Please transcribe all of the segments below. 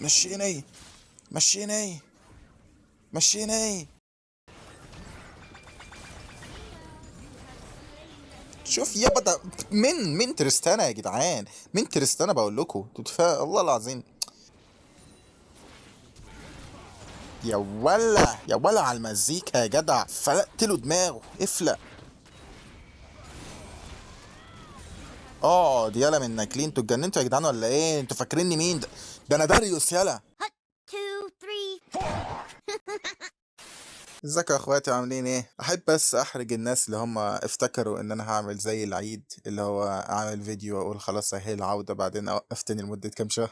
مشيني مشيني مشيني. شوف يابا ده من ترستانا يا جدعان، من ترستانا بقول لكم الله العظيم. يا ولا يا ولا على المزيكا يا جدع، فلقت له دماغه افلق. اه دي يالا من ناكلين، انتوا اتجننتوا يا جدعان ولا ايه؟ انتوا فاكريني مين ده؟ ده انا داريوس يالا. Two, three. ازيكم يا اخواتي عاملين ايه؟ احب بس احرج الناس اللي هم افتكروا ان انا هعمل زي العيد اللي هو اعمل فيديو واقول خلاص اهي العودة بعدين اوقف تاني لمدة كام شهر.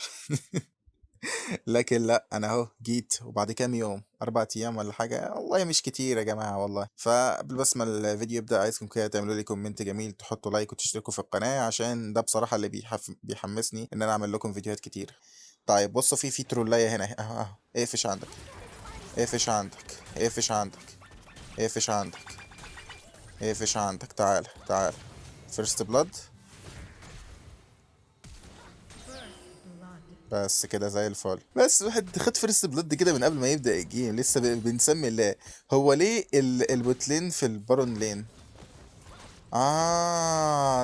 لكن لا، انا اهو جيت وبعد كام يوم 4 ايام ولا حاجة، والله مش كتير يا جماعة والله. فقبل بس ما الفيديو يبدأ عايزكم كده تعملوا لي كومنت جميل، تحطوا لايك وتشتركوا في القناة عشان ده بصراحة اللي بيحمسني ان انا اعمل لكم فيديوهات كتير. طيب بصوا في ترولاية هنا اهو اهو، اقفش عندك اقفش عندك اقفش عندك اقفش عندك اقفش عندك، تعال تعال. فيرست بلاد. بس كده زي الفل، بس واحد خد فيرست بلاد كده من قبل ما يبدأ الجيم، لسه بنسمي الله. هو ليه البوتلين في البارون لين؟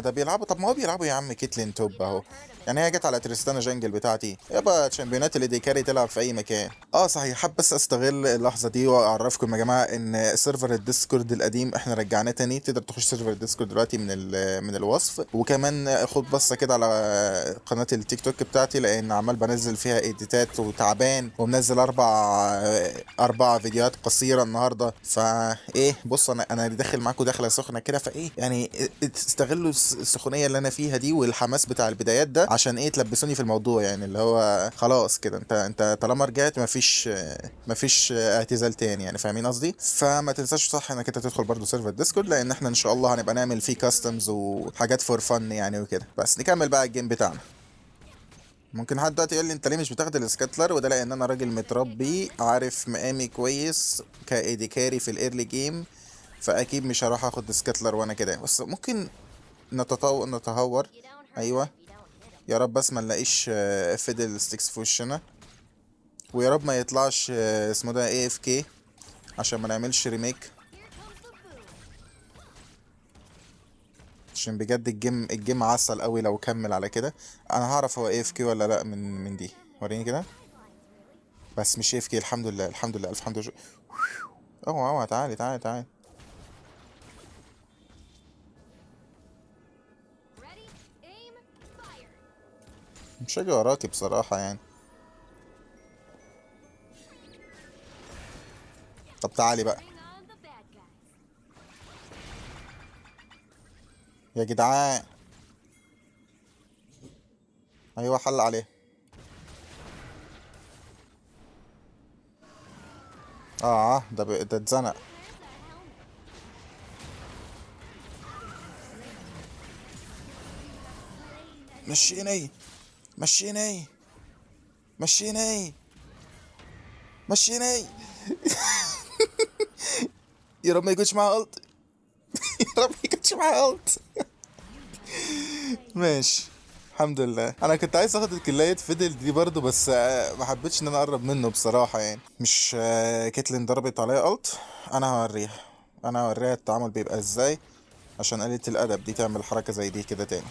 ده بيلعبوا، طب ما هو بيلعبوا يا عم كيتلين توب اهو. يعني هي جت على تريستانا جنجل بتاعتي يابا، تشامبيونات اللي دي كاري تلعب في اي مكان. صحيح، حاب بس استغل اللحظه دي واعرفكم يا جماعه ان سيرفر الديسكورد القديم احنا رجعناه تاني، تقدر تخش سيرفر الديسكورد دلوقتي من الوصف. وكمان خد بصه كده على قناه التيك توك بتاعتي، لان عمال بنزل فيها ايديتات وتعبان، ومنزل اربع فيديوهات قصيره النهارده. فايه بص، انا داخل معاكم داخله سخنه كده، فايه يعني استغلوا السخونيه اللي انا فيها دي والحماس بتاع البدايات ده عشان ايه تلبسوني في الموضوع، يعني اللي هو خلاص كده انت طالما رجعت مفيش اعتزال تاني، يعني فاهمين قصدي؟ فما تنساش صح انك انت تدخل برضو سيرفر ديسكورد، لان احنا ان شاء الله هنبقى نعمل فيه كاستمز وحاجات فور فن يعني وكده. بس نكمل بقى الجيم بتاعنا. ممكن حد دلوقتي يقول لي انت ليه مش بتاخد السكاتلر؟ وده لان انا راجل متربي عارف مقامي كويس كايدي كاري في الايرلي جيم، فاكيد مش هروح اخد سكاتلر وانا كده. بس ممكن نتهور. ايوه، يا رب بس ما نلاقيش فيدل ستيكس في وشنا، ويا رب ما يطلعش اسمه ده اي اف كي عشان ما نعملش ريميك. عشان بجد الجيم عسل قوي لو كمل على كده. انا هعرف هو اي اف كي ولا لا من دي، وريني كده. بس مش اي اف كي، الحمد لله الحمد لله الف حمد لله. اوعى تعالي تعالي تعالي. مش هاجي وراكي بصراحة يعني. طب تعالي بقى يا جدعان. ايوه حل عليه. ده اتزنق. مشيني مشيني مشيني مشيني. يا رب ما يكونش معاه الت. يا رب ما يكونش معاه الت. ماشي الحمد لله. انا كنت عايز اخد الكلاية فيدل دي برضو، بس ما حبيتش ان انا اقرب منه بصراحة يعني. مش كيتلين ضربت عليا الت. انا هوريها التعامل بيبقى ازاي، عشان قلة الادب دي تعمل حركة زي دي كده تاني.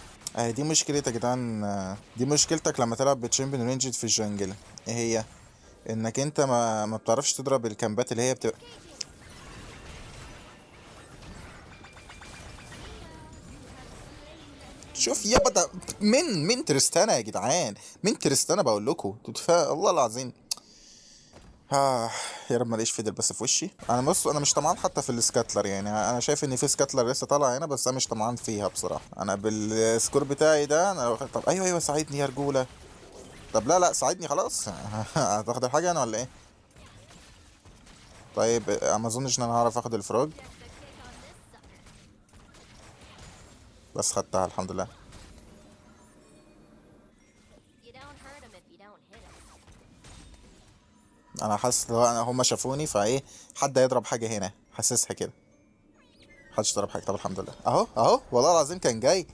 دي مشكلتك يا جدعان، دي مشكلتك لما تلعب بتشامبيون رينجد في الجنجل. ايه هي؟ انك انت ما بتعرفش تضرب الكامبات اللي هي بتبقى. شوف يابا ده من ترستانا يا جدعان، من ترستانا بقول لكم الله العظيم. آه يا رب ما الاقيش فيدل بس في وشي. انا مش طمعان حتى في السكاتلر، يعني انا شايف ان في سكاتلر لسه طالعه هنا، بس انا مش طمعان فيها بصراحه. انا بالسكور بتاعي ده انا طب ايوه ايوه ساعدني يا رجوله. طب لا ساعدني خلاص. هتاخد الحاجه انا ولا ايه؟ طيب ما اظنش ان انا هعرف اخد الفروج، بس خدتها الحمد لله. انا حاسس لو هما شافوني فايه، حد هيضرب حاجه هنا حاسسها كده. محدش ضرب حاجه، طب الحمد لله اهو اهو والله العظيم كان جاي.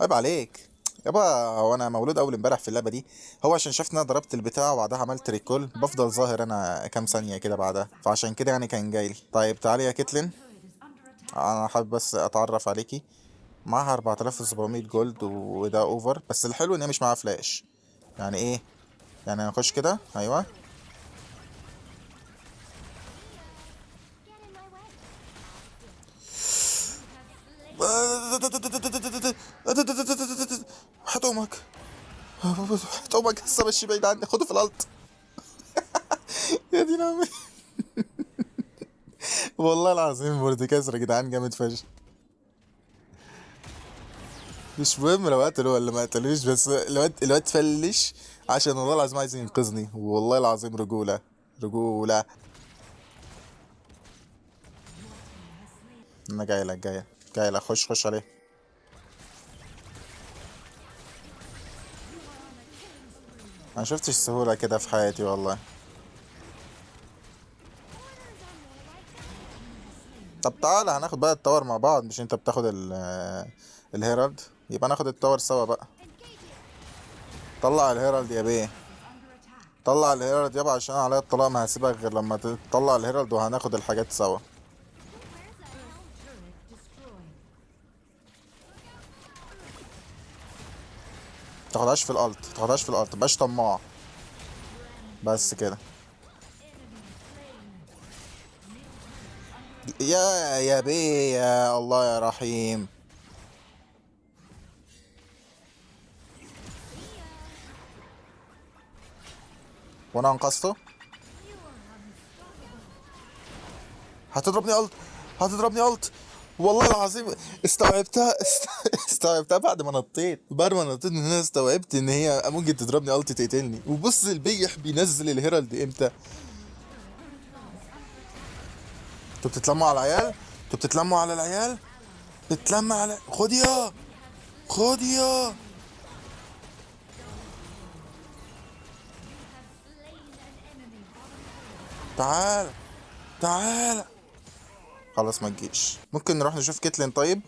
عيب عليك. يابا هو انا مولود اول امبارح في اللعبه دي. هو عشان شفت ان انا ضربت البتاع وبعدها عملت ريكول بفضل ظاهر انا كام ثانيه كده بعدها، فعشان كده يعني كان جايلي. طيب تعالي يا كيتلين، انا حابب بس اتعرف عليكي. معاها 4700 جولد وده اوفر، بس الحلو ان هي مش معاها فلاش. يعني ايه؟ يعني هنخش كده، ايوه. هات امك، هات امك لسه ماشي بعيد عني، خده في الالت. يا دين امي. والله العظيم مورتيكاس يا جدعان جامد فشخ. مش مهم لو قتلوا ولا ما قتلوش، بس الواد فلش عشان والله العظيم عايز ينقذني، والله العظيم رجولة، رجولة. انا جاي لك، جاي لك، خش عليه. انا شفتش سهولة كده في حياتي والله. طب تعالى هناخد بقى التاور مع بعض، مش انت بتاخد الهيرالد؟ يبقى ناخد التاور سوا بقى. طلع الهيرالد يا بيه، طلع الهيرالد يابا، عشان عليا الطلاق ما هسيبك غير لما تطلع الهيرالد وهناخد الحاجات سوا. تاخدهاش في الالت، تاخدهاش في الالت، مبقاش طماع. بس كده. يا بيه يا الله يا رحيم. وانا انقذته. هتضربني الت، هتضربني الت. والله العظيم استوعبتها استوعبتها بعد ما نطيت، بعد ما نطيت ان انا استوعبت ان هي ممكن تضربني الت تقتلني. وبص البيح بينزل الهيرالد امتى. انتوا بتتلموا على العيال، انتوا بتتلموا على العيال، بتلم على خد يا، خد يا. تعال، تعال. خلاص ما تجيش، ممكن نروح نشوف كيتلين طيب.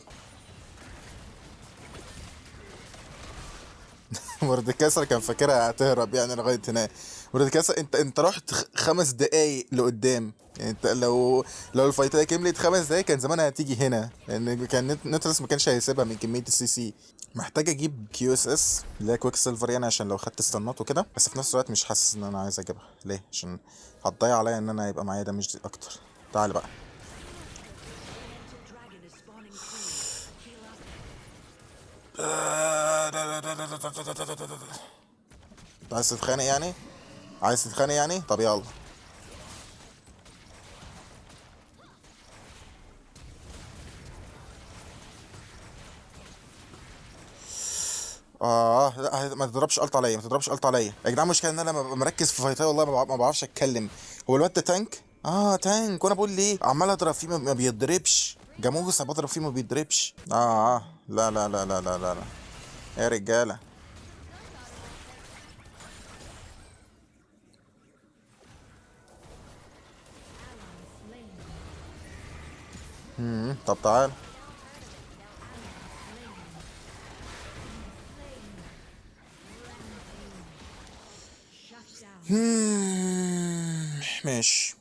مردكاسر كان فاكرها هتهرب يعني لغايه هنا. مردكاسر انت رحت 5 دقايق لقدام. يعني انت لو الفايتايه كملت 5 دقايق كان زمانها هتيجي هنا، لان كان نتلس ما كانش هيسيبها من كميه السي سي. محتاج اجيب كيو اس اس اللي هي كويك سيلفر، يعني عشان لو خدت استنات وكده، بس في نفس الوقت مش حاسس ان انا عايز اجيبها. ليه؟ عشان هتضيع عليا ان انا يبقى معايا دامج اكتر. تعال بقى. عايز تتخانق يعني؟ عايز تتخانق يعني؟ طب يلا. لا ما تضربش الت عليا، ما تضربش الت عليا يا جدعان. المشكله ان انا لما ببقى مركز في فايتاي والله ما بعرفش اتكلم. هو الواد ده تانك؟ اه تانك، وانا بقول ليه عمال اضرب فيه ما بيتضربش. جاموسه بضرب فيه ما بيتضربش. لا لا لا لا لا لا لا. يا رجاله. طب تعال. ماشي،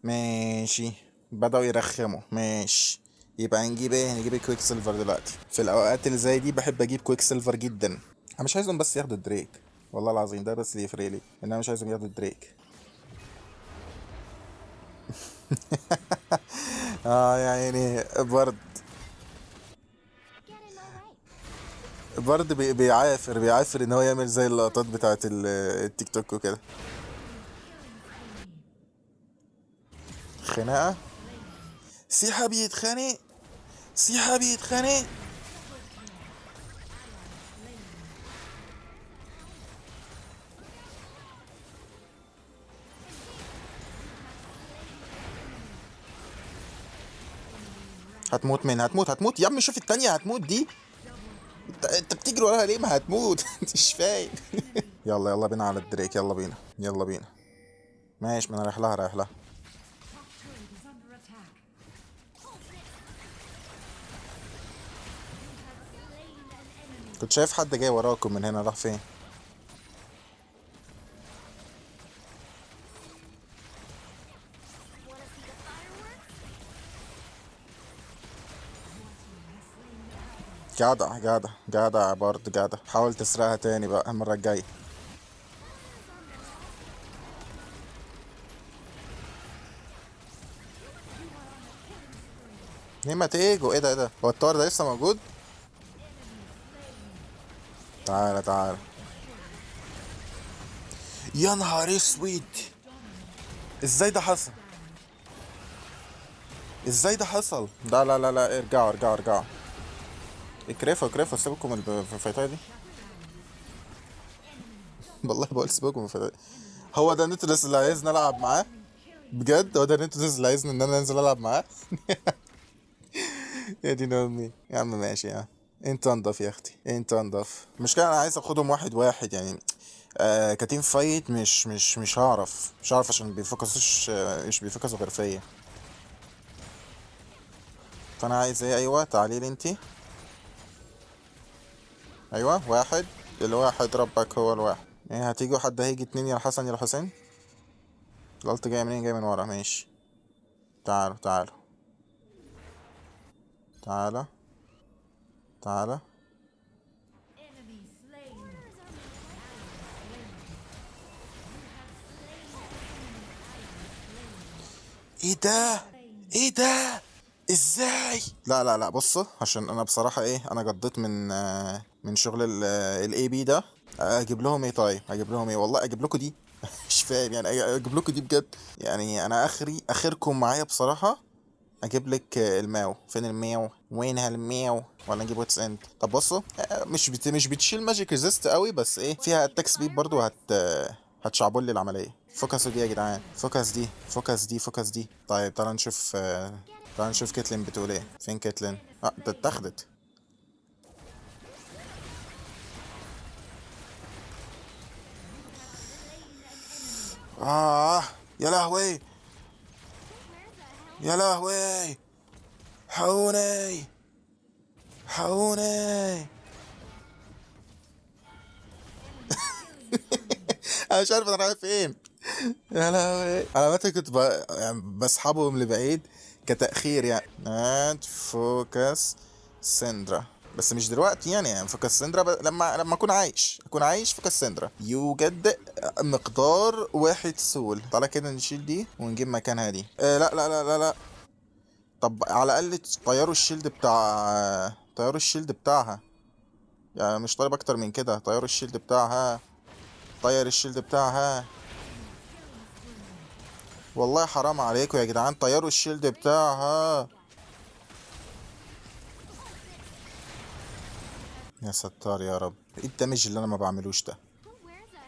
ماشي. بدأوا يرخموا، ماشي. يبقى نجيب ايه؟ نجيب الكويك سيلفر دلوقتي. في الاوقات اللي زي دي بحب اجيب كويك سيلفر جدا. انا مش عايزهم بس ياخدوا دريك، والله العظيم ده بس اللي يفرق لي، ان انا مش عايزهم ياخدوا دريك. يعني برد، برد بيعافر ان هو يعمل زي اللقطات بتاعت التيك توك وكده. خناقة. سيحة بيتخانق، سيحة بيتخانق. هتموت من هتموت يا عم، شوف التانية هتموت دي. انت بتجري وراها ليه؟ ما هتموت. انت مش فاهم. يلا يلا بينا على الدريك، يلا بينا، يلا بينا. ماشي، ما انا رايح لها، رايح لها. كنت شايف حد جاي وراكم من هنا، راح فين؟ جدع جدع جدع برضه جدع. حاول تسرقها تاني بقى المرة الجاية. ليه ما تيجوا؟ ايه ده ايه ده؟ هو الطار ده لسه موجود؟ تعالى تعالى. يا نهار اسود، ازاي ده حصل؟ ازاي ده حصل؟ لا لا لا لا، ارجعوا ارجعوا ارجعوا. اكرفوا اكرفوا، سيبكم من الفايتايه دي. والله بقول سيبكم من الفايتايه دي. هو ده نيتلس اللي عايزني العب معاه؟ بجد هو ده نيتلس اللي عايزني ان انا انزل العب معاه؟ يا دين امي يا عم، ماشي يا عم. انت انضف يا اختي، انت انضف. المشكله انا عايز اخدهم واحد واحد يعني. كتيم فايت مش هعرف، مش هعرف عشان بيفكسوش، مش بيفكسوا غير فيا. فانا عايز ايه؟ ايوه تعالي لي انتي. ايوه واحد. الواحد ربك هو الواحد. ايه هتيجوا؟ حد هيجي اتنين، يا الحسن يا الحسين. الغلط جاي منين؟ جاي من ورا، ماشي. تعالوا تعالوا تعالى تعالى. ايه ده؟ ايه ده؟ ازاي؟ لا لا لا، بصوا عشان انا بصراحة ايه، انا قضيت من شغل الاي بي ده. اجيب لهم ايه؟ طيب اجيب لهم ايه؟ والله اجيب لكم دي. مش فاهم يعني، اجيب لكم دي بجد. يعني انا اخركم معايا بصراحة. اجيب لك الماو. فين الماو؟ وينها الماو؟ ولا نجيب واتس اند؟ طب بصوا، مش بتشيل ماجيك ريزيست قوي، بس ايه فيها اتاك سبيد برضو، هتشعبول لي العمليه. فوكسوا دي يا جدعان، فوكس دي فوكس دي فوكس دي. طيب تعالى نشوف تعالى نشوف كيتلين بتقول ايه. فين كيتلين؟ ده اتاخدت. اه يا لهوي، يا لهوي، حقوني حقوني. انا مش عارف انا رايح فين. يا لهوي، انا متى كنت يعني بسحبهم لبعيد كتأخير يعني. هات فوكس سندرا، بس مش دلوقتي يعني فوكس سندرا لما اكون عايش فوكس سندرا يوجد مقدار واحد سول. تعالى كده نشيل دي ونجيب مكانها دي. لا لا لا لا لا. طب على الاقل طيروا الشيلد بتاعها. يعني مش طالب اكتر من كده، طيروا الشيلد بتاعها. طير الشيلد بتاعها. والله حرام عليكم يا جدعان، طيروا الشيلد بتاعها. يا ستار يا رب، ايه الدمج اللي انا ما بعملوش ده؟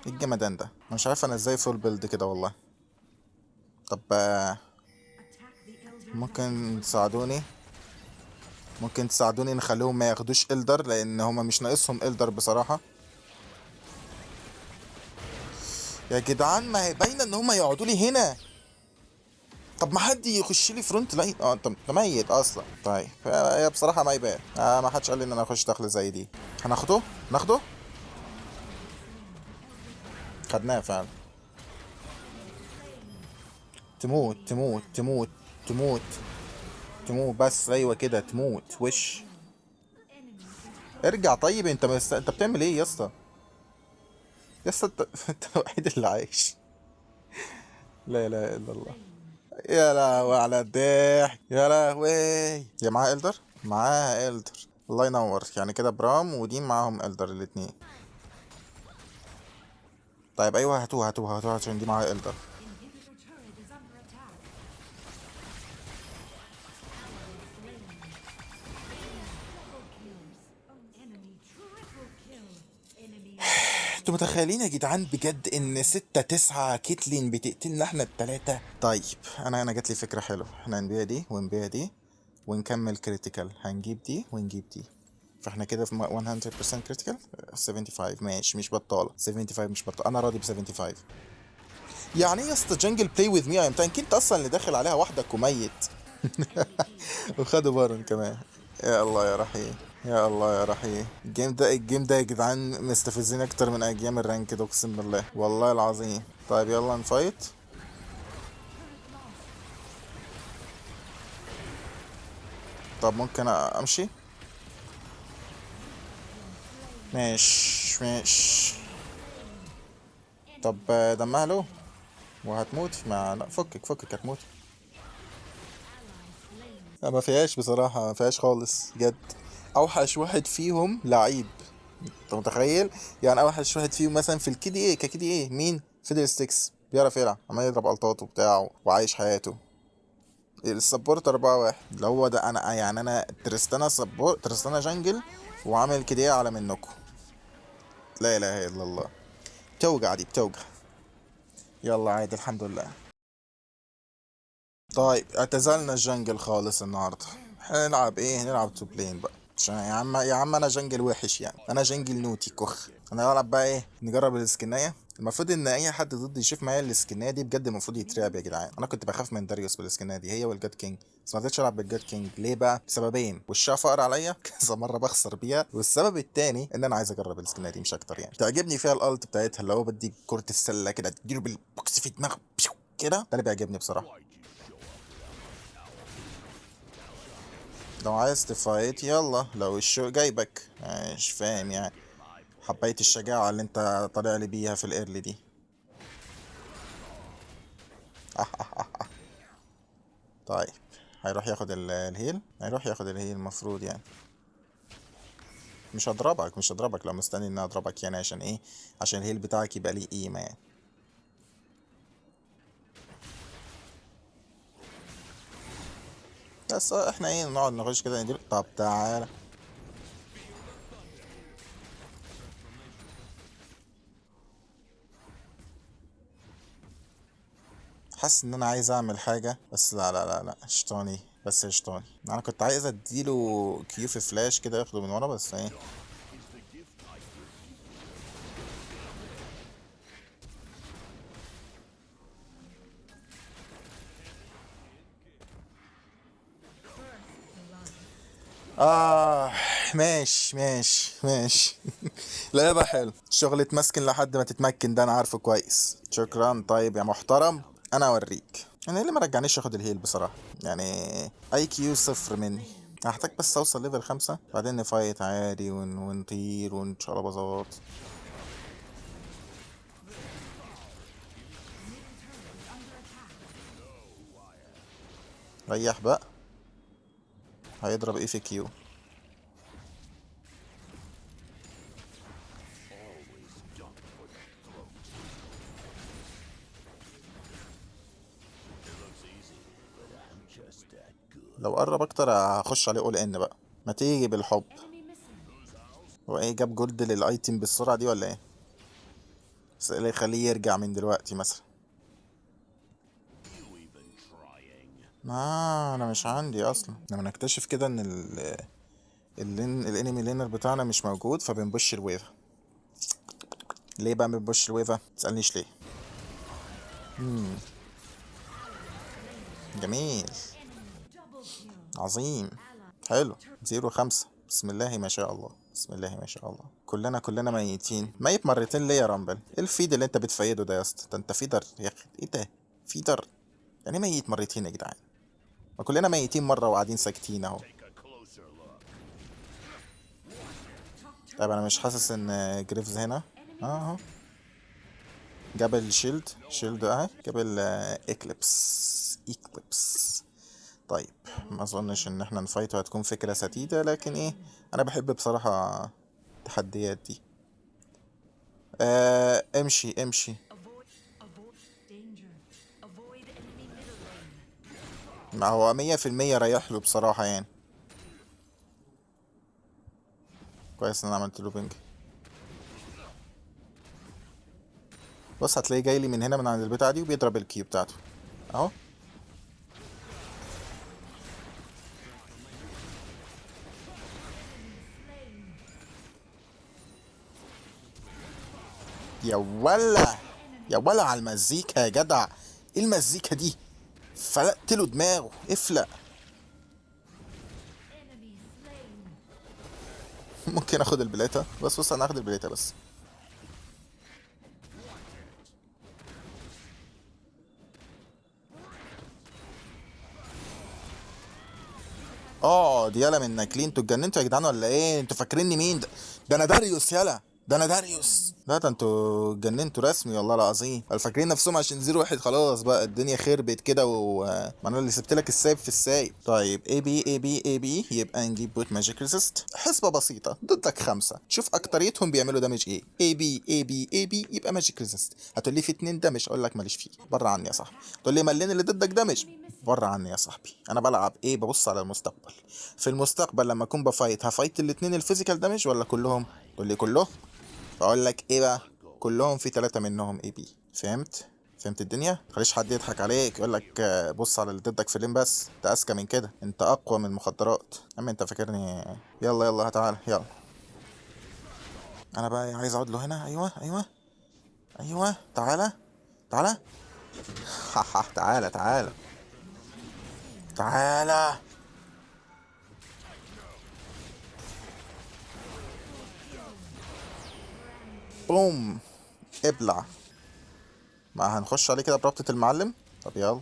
ايه الجمدان ده؟ انا مش عارف انا ازاي فول بيلد كده والله. طب ممكن تساعدوني؟ ممكن تساعدوني نخليهم ما ياخدوش إلدر، لان هما مش ناقصهم إلدر بصراحة. يا جدعان ما هي باينه ان هما يقعدوا لي هنا. طب ما حد يخش لي فرونت لاين. انت ميت اصلا. طيب هي بصراحه ما يبان، ما حدش قال لي ان انا اخش دخل زي دي. هناخده ناخده. خدناه فعلا. تموت تموت تموت تموت تموت، بس ايوه كده تموت وش. ارجع. طيب انت بتعمل ايه يا اسطى؟ يا اسطى انت انت الوحيد اللي عايش. لا اله الا الله. يا لهوي على الضحك، يا لهوي. يا معاه الدر؟ معاها الدر. الله ينور. يعني كده برام ودين معاهم الدر الاتنين. طيب ايوه، هاتوها هاتوها هاتوها عشان دي معاها الدر. انتوا متخيلين يا جدعان بجد ان 6 9 كيتلين بتقتلنا احنا التلاتة؟ طيب انا جات لي فكرة حلوة. احنا هنبيع دي ونبيع دي ونكمل كريتيكال. هنجيب دي ونجيب دي. فاحنا كده في 100% كريتيكال. 75 ماشي، مش بطالة. 75 مش بطالة، انا راضي ب 75. يعني ايه يا اسطى جنجل بلاي وذ مي؟ انت انت اصلا اللي داخل عليها وحدك وميت. وخدوا بارون كمان. يا الله يا رحيم، يا الله يا رحيم. الجيم ده يا جدعان مستفزين اكتر من ايام الرانك ده، اقسم بالله والله العظيم. طيب يلا نفايت. طب ممكن امشي؟ ماشي. طب دمها له وهتموت. لا، فكك هتموت. لا ما فيهاش بصراحة، ما فيهاش خالص جد. اوحش واحد فيهم لعيب، انت متخيل؟ يعني اوحش واحد فيهم مثلا في الكي دي ايه، ككي دي ايه مين؟ فيدل ستيكس بيعرف يلعب، عمال يضرب الطاط وبتاعه وعايش حياته. السبورت 4-1 اللي هو ده. انا يعني انا تريستانا سبورت، تريستانا جنجل وعامل كده ايه اعلى منكم. لا اله الا الله. بتوجع دي بتوجع. يلا عادي الحمد لله. طيب اعتزلنا الجنجل خالص النهارده. هنلعب ايه؟ هنلعب تو بلين بقى. عشان يا عم انا جنجل وحش، يعني انا جنجل نوتي كخ. انا هلعب بقى ايه؟ نجرب السكنايه. المفروض ان اي حد ضدي يشوف معايا السكنايه دي بجد المفروض يترعب يا جدعان. انا كنت بخاف من داريوس بالسكنايه دي، هي والجاد كينج. بس ما رضيتش العب بالجاد كينج ليه بقى؟ سببين: وشها فقر عليا كذا مره بخسر بيها، والسبب التاني ان انا عايز اجرب السكنايه دي مش اكتر. يعني تعجبني فيها الالت بتاعتها اللي هو بدي كره السله كده تديله بالبوكس في دماغه كده، ده اللي بيعجبني بصراحه. لو عايز تفايت يلا، لو الشو جايبك مش فاهم يعني. حبيت الشجاعة اللي انت طالع لي بيها في الايرلي دي. طيب هيروح ياخد الهيل، هيروح ياخد الهيل المفروض يعني. مش هضربك لو مستني ان أنا اضربك، يعني عشان ايه؟ عشان الهيل بتاعك يبقى ليه قيمة يعني. بس احنا ايه، نقعد نخش كده ندير. طب تعالى. حاسس ان انا عايز اعمل حاجة، بس لا شيطاني، بس شيطاني. انا كنت عايز اديله كيو في فلاش كده ياخده من ورا، بس ايه. آه ماشي. لعبة حلو، شغل تمسكن لحد ما تتمكن، ده أنا عارفه كويس. شكرا. طيب يا محترم، أنا أوريك. أنا إيه اللي ما رجعنيش آخد الهيل بصراحة يعني؟ أي كيو صفر مني. هحتاج بس أوصل ليفل 5 بعدين نفايت عادي ونطير ونشربظات. ريح بقى. هيضرب ايه في كيو؟ لو قرب اكتر هخش عليه اول ان بقى. ما تيجي بالحب. هو ايه جاب جولد للايتم بالسرعة دي ولا ايه؟ بس إيه اللي يخليه يرجع من دلوقتي مثلا؟ ما انا مش عندي اصلا. لما نكتشف كده ان الانمي لينر بتاعنا مش موجود فبنبش الويفا. ليه بقى بنبش الويفا؟ متسألنيش ليه. جميل. عظيم. حلو. 0-5. بسم الله ما شاء الله، بسم الله ما شاء الله. كلنا ميتين. ميت مرتين ليه يا رامبل؟ ايه الفيد اللي انت بتفيده ده يا اسطى؟ ده انت فيدر يا اخي، ايه ده؟ فيدر؟ يعني ميت مرتين يا جدعان؟ ما كلنا ميتين مرة وقاعدين ساكتين اهو. طيب انا مش حاسس ان جريفز هنا. اهو. جاب شيلد اهي. جاب ايكليبس. طيب ما اظنش ان احنا نفايته هتكون فكرة سديدة، لكن ايه، انا بحب بصراحة التحديات دي. امشي. ما هو 100% رايح له بصراحة يعني. كويس ان انا عملت له بينج. بص هتلاقيه جاي لي من هنا من عند البتاعة دي وبيضرب الكيو بتاعته اهو. يا ولا، يا ولا على المزيكا يا جدع. ايه المزيكا دي؟ فلقت له دماغه افلق. ممكن اخد البلاتة، بس بص انا هاخد البلاتة بس. دي يالا من ناكلين. انتوا اتجننتوا يا جدعان ولا ايه؟ انتوا فاكريني مين ده؟ ده انا داريوس يالا، ده انا داريوس. لا ده انتوا اتجننتوا رسمي والله العظيم. قال فاكرين نفسهم عشان 0-1 خلاص بقى الدنيا خربت كده ما انا اللي سبت لك السايب في السايب. طيب اي بي اي بي اي بي، يبقى نجيب بوت ماجيك ريزيست. حسبة بسيطة ضدك 5، شوف اكتريتهم بيعملوا دامج ايه. اي بي اي بي اي بي يبقى ماجيك ريزيست. هتقول لي في 2 دامج، اقول لك ماليش فيه، بره عني يا صاحبي. تقول لي ملين اللي ضدك دامج، بره عني يا صاحبي. انا بلعب ايه؟ ببص على المستقبل. في المستقبل لما اكون بفايت، هفايت الاتنين الفيزيكال دامج ولا كلهم؟ تقول لي كلهم، اقول لك ايه بقى، كلهم في 3 منهم اي بي. فهمت الدنيا؟ مخليش حد يضحك عليك يقول لك بص على اللي ضدك في لين بس. انت اذكى من كده، انت اقوى من المخدرات. اما انت فاكرني؟ يلا يلا تعالى يلا. انا بقى عايز اقعد له هنا. ايوه ايوه ايوه، تعالى تعالى. تعالى تعالى تعالى. بوم، ابلع. ما هنخش عليه كده بربطة المعلم. طب يلا.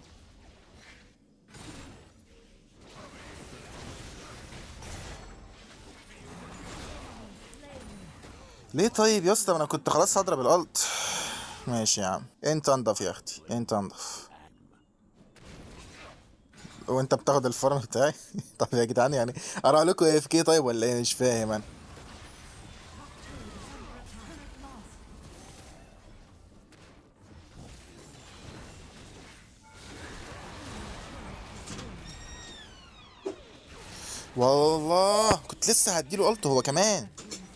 ليه طيب يا اسطى؟ انا كنت خلاص هضرب الالت. ماشي يا عم، انت انضف يا اختي، انت انضف. وانت بتاخد الفارم بتاعي. طب يا جدعان يعني اروح لكم اف كي طيب ولا ايه؟ مش فاهم انا. والله كنت لسه هديله الت هو كمان.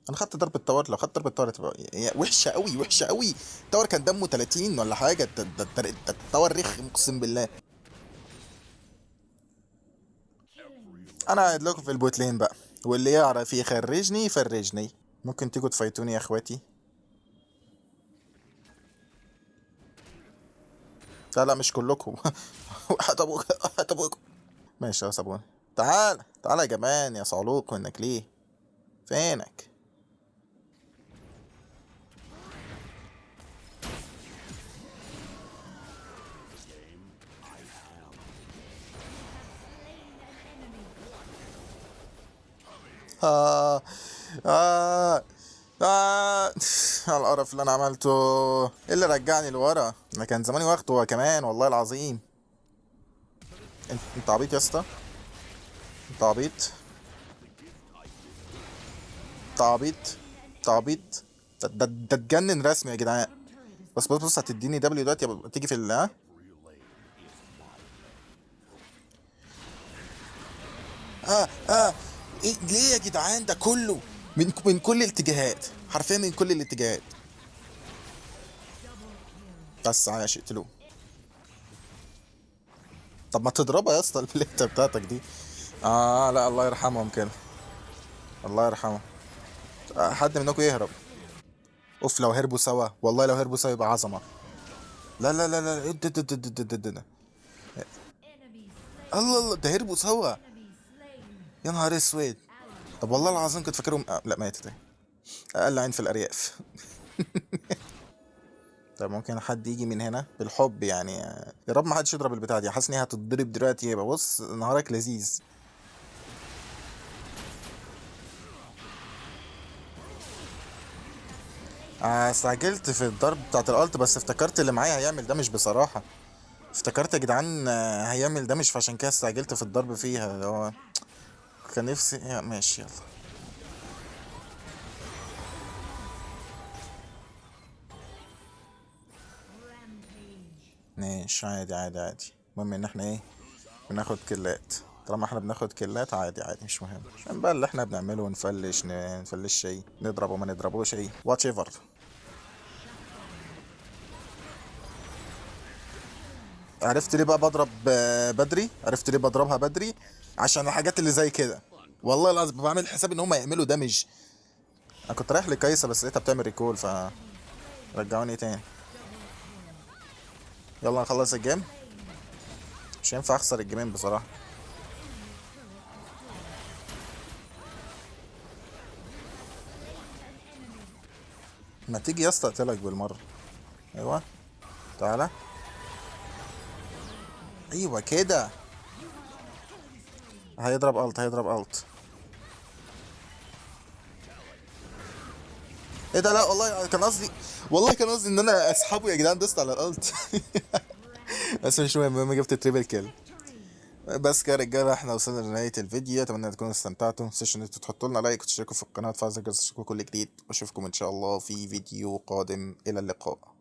انا خدت ضربة تاور. لو خدت ضربة تاور تبقى وحشة قوي، وحشة قوي. التاور كان دمه 30 ولا حاجة. ده التاور رخم اقسم بالله. انا قاعد لكم في البوت لين بقى، واللي يعرف يخرجني يفرجني. ممكن تيجوا تفايتوني يا اخواتي؟ لا لا مش كلكم. هات ابوك، هات ابوك. ماشي يا صابون. تعال تعال يا جمان يا صعلوك، وانك ليه؟ فينك؟ آه آه آه. على القرف اللي انا عملته. ايه اللي رجعني لورا؟ انا كان زماني واخده هو كمان والله العظيم. انت عبيط يا اسطى، انت عبيط، انت عبيط، انت عبيط. ده اتجنن رسمي يا جدعان. بص بص بص، هتديني دبليو دلوقتي تيجي في ال اه. ايه ليه يا جدعان ده كله؟ من كل الاتجاهات، حرفيا من كل الاتجاهات. بس عايش اقتلوه. طب ما تضربها يا اسطى البليته بتاعتك دي. لا الله يرحمهم كده، الله يرحمه. حد منكم يهرب. اوف لو هربوا سوا، والله لو هربوا سوا يبقى عظمه. لا لا لا لا، ده. الله الله، ده هربوا سوا. يا نهار اسود. طب والله العظيم كنت فاكرهم لا ماتت اهي. اقل عين في الارياف. طب ممكن حد يجي من هنا بالحب يعني يا رب ما حدش يضرب البتاع دي. حاسس ان هي هتتضرب دلوقتي. يبقى بص نهارك لذيذ. استعجلت في الضرب بتاعت الالت، بس افتكرت اللي معايا هيعمل دامج بصراحة. افتكرت يا جدعان هيعمل دامج، فعشان كده استعجلت في الضرب فيها. اللي هو كان نفسي ماشي يلا. ماشي عادي عادي عادي. المهم ان احنا ايه، بناخد كلات. طالما احنا بناخد كلات عادي عادي مش مهم. عشان بقى اللي احنا بنعمله نفلش نفلش شيء، نضرب وما نضربوش شيء واتش ايفر. عرفت ليه بقى بضرب بدري؟ عرفت ليه بضربها بدري؟ عشان الحاجات اللي زي كده. والله لازم بعمل حساب ان هم يعملوا دامج. انا كنت رايح لكايسة بس لقيتها بتعمل ريكول، ف رجعوني تاني. يلا نخلص الجيم. مش هينفع اخسر الجيمين بصراحة. ما تيجي يا اسطى اقتلك بالمره. ايوه، تعالى. ايوه كده. هيضرب الت، هيضرب الت. ايه ده؟ لا والله كان قصدي، والله كان قصدي ان انا اسحبه يا جدعان، دوست على الالت. بس مش مهم، المهم جبت تريبل كيل. بس كده يا رجاله، احنا وصلنا لنهايه الفيديو، اتمنى ان تكونوا استمتعتوا. متنسوش ان انتوا تحطوا لنا لايك وتشتركوا في القناه وتفعلوا زر الجرس عشان كل جديد، واشوفكم ان شاء الله في فيديو قادم. الى اللقاء.